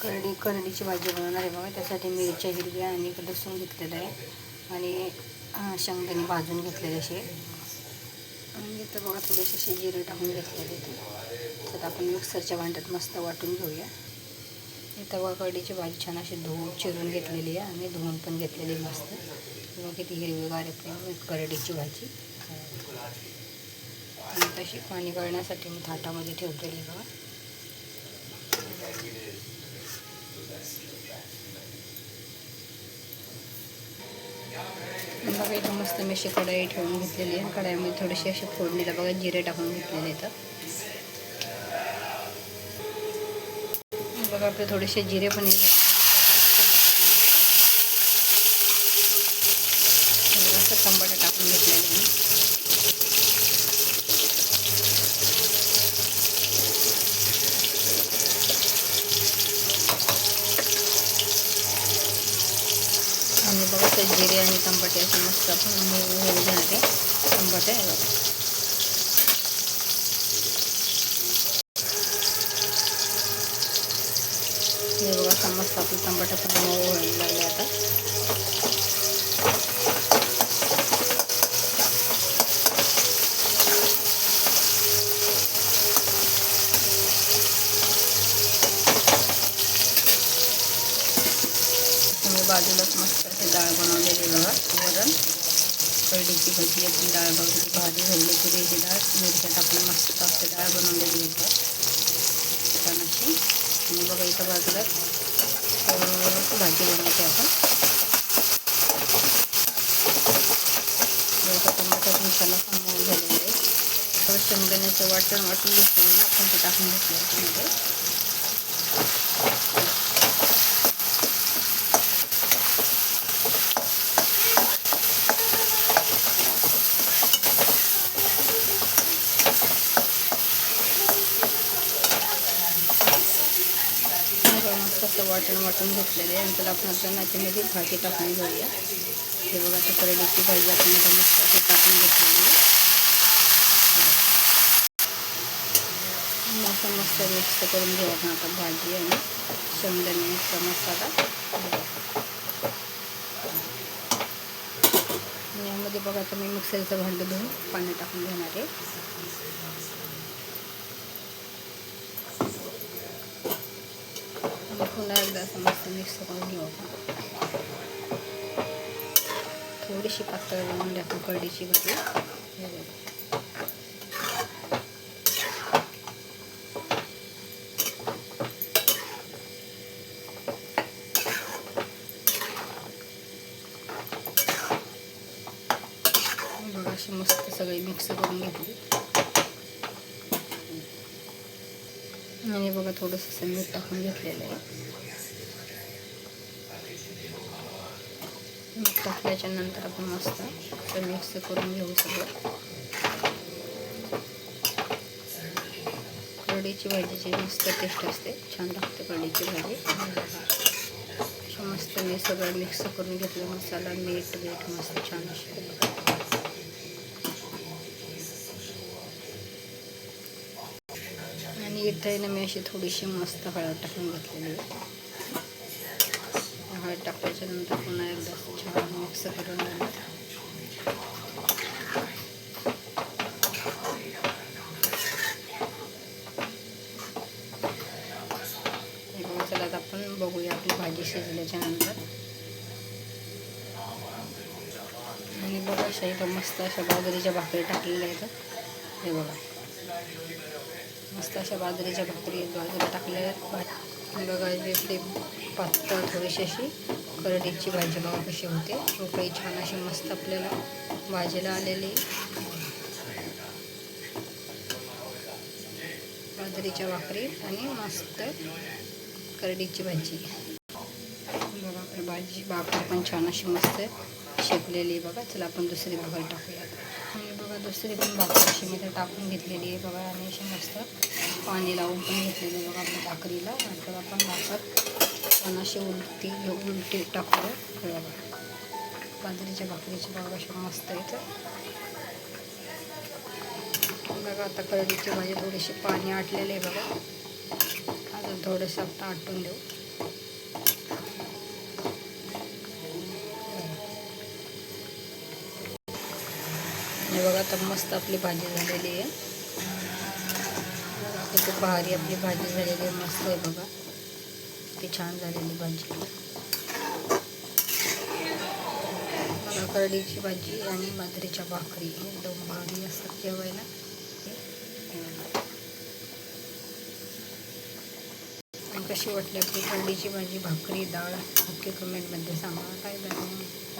करडीची भाजी बनवणार आहे बघा. त्यासाठी मिरच्या हिरव्या आणि लसूण घेतलेलं आहे आणि शेंगदाणे भाजून घेतलेले असे. आणि इथं बघा थोडेसे असे जिरे टाकून घेतलेले ते. तर आपण मिक्सरच्या भांड्यात मस्त वाटून घेऊया. इथं बघा करडीची भाजी छान अशी चिरून घेतलेली आहे आणि धुवून पण घेतलेली मस्त. बघा किती हिरवीगार आहे करडीची भाजी. आणि तशी पाणी गळण्यासाठी मी थाटामध्ये ठेवलेली बघा. बघा इथं मस्त मी अशी कढई ठेवून घेतलेली आहे. कढईमध्ये थोडीशी अशी फोडणीला बघा जिरे टाकून घेतलेले इथं. बघा आपले थोडेसे जिरे पण झाले. असं टमाटर टाकून घेतलेले मी. आणि बघा ते जिरे आणि टमाटे असे मस्त आपण होऊ देणार. टमाटे हे बघा मस्त आपले टमाटे पण मऊ व्हायला लागले आता. बाजूलाच मस्त अशी डाळ बनवलेली बघा. वरण करडीची भाजी याची डाळ बघा. भाजी झालेली तुरीची डाळ मिरच्या टाकून मस्त आपली डाळ बनवलेली आहे छान अशी. आणि बघा इथं बाजूलाच भाजी बनवते आपण. टमाटर पण छान असं मऊ झालेलं आहे. तर शेंगदाण्याचं वाटून घेतलेलं आपण ते टाकून घेतलं त्याच्यामध्ये. मस्त असं वाटून घेतलेलं आहे. आणि त्याला आपण आता नाचीमध्ये भाजी टाकून घेऊया. हे बघा आता करडीची भाजी आपण मस्त अशी टाकून घेतलेली आहे. असं मस्त मिक्स करून घेऊ आपण आता भाजी आणि शेंगदाण्याचा मसाला. यामध्ये बघा आता मी मिक्सरचं भांडं धुवून पाणी टाकून घेणार आहे. पुन्हा एकदा असं मस्त मिक्स करून घेऊ आपण. थोडीशी पातळ बनवली आपण करडीची भाजी. बघा अशी मस्त सगळी मिक्स करून घेतली. आणि बघा थोडंसं मीठ टाकून घेतलेलं आहे. मीठ टाकल्याच्या नंतर आपण मस्त मिक्स करून घेऊ सगळं. करडीची भाजीची मस्त टेस्ट असते. छान लागते करडीची भाजी. मस्त मी सगळं मिक्स करून घेतलं. मसाला मीठ मस्त छान असे. आणि इथे ना मी अशी थोडीशी मस्त हळद टाकून घेतलेली आहे. हळद टाकल्याच्या नंतर पुन्हा एकदा छान मिक्स करून घेऊ. चला आता आपण बघूया आपली भाजी शिजल्याच्या नंतर. आणि बघा अशा इथं मस्त अशा बाजरीच्या भाकरी टाकलेल्या आहेत. हे बघा मस्त अशा बाजरीच्या भाकरी बाजूला टाकलेल्या आहेत. बघा इकडे पातळ थोडीशी अशी करडीची भाजी बघा कशी होते. रोकळी छान अशी मस्त आपल्याला भाजीला आलेली. बाजरीच्या भाकरी आणि मस्त करडीची भाजी. बघा आपली भाकरी पण छान अशी मस्त शेकलेली बघा. चला आपण दुसरी भाकरी टाकूयात. आणि बघा दुसरी पण भाकरी अशी मी तर टाकून घेतलेली आहे बघा. आणि अशी मस्त पाणी लावून पण घेतलेलं आहे बघा आपल्या भाकरीला. नंतर आपण भाकर पण अशी उलटी टाकूया. बघा बाजरीच्या भाकरीची बघा अशी मस्त येतं बघा. आता करडीची भाजी थोडीशी पाणी आटलेलं आहे बघा. अजून थोडंसं आपण आटून देऊ. बघा आता मस्त आपली भाजी झालेली आहे. किती भारी आपली भाजी झालेली आहे, मस्त आहे बघा, किती छान झालेली भाजी. मला करडीची भाजी आणि बाजरीच्या भाकरी एकदम भारी असतात जेवायला. कशी वाटली आपली करडीची भाजी, भाकरी, डाळ नक्की कमेंटमध्ये सांगा. काय झालं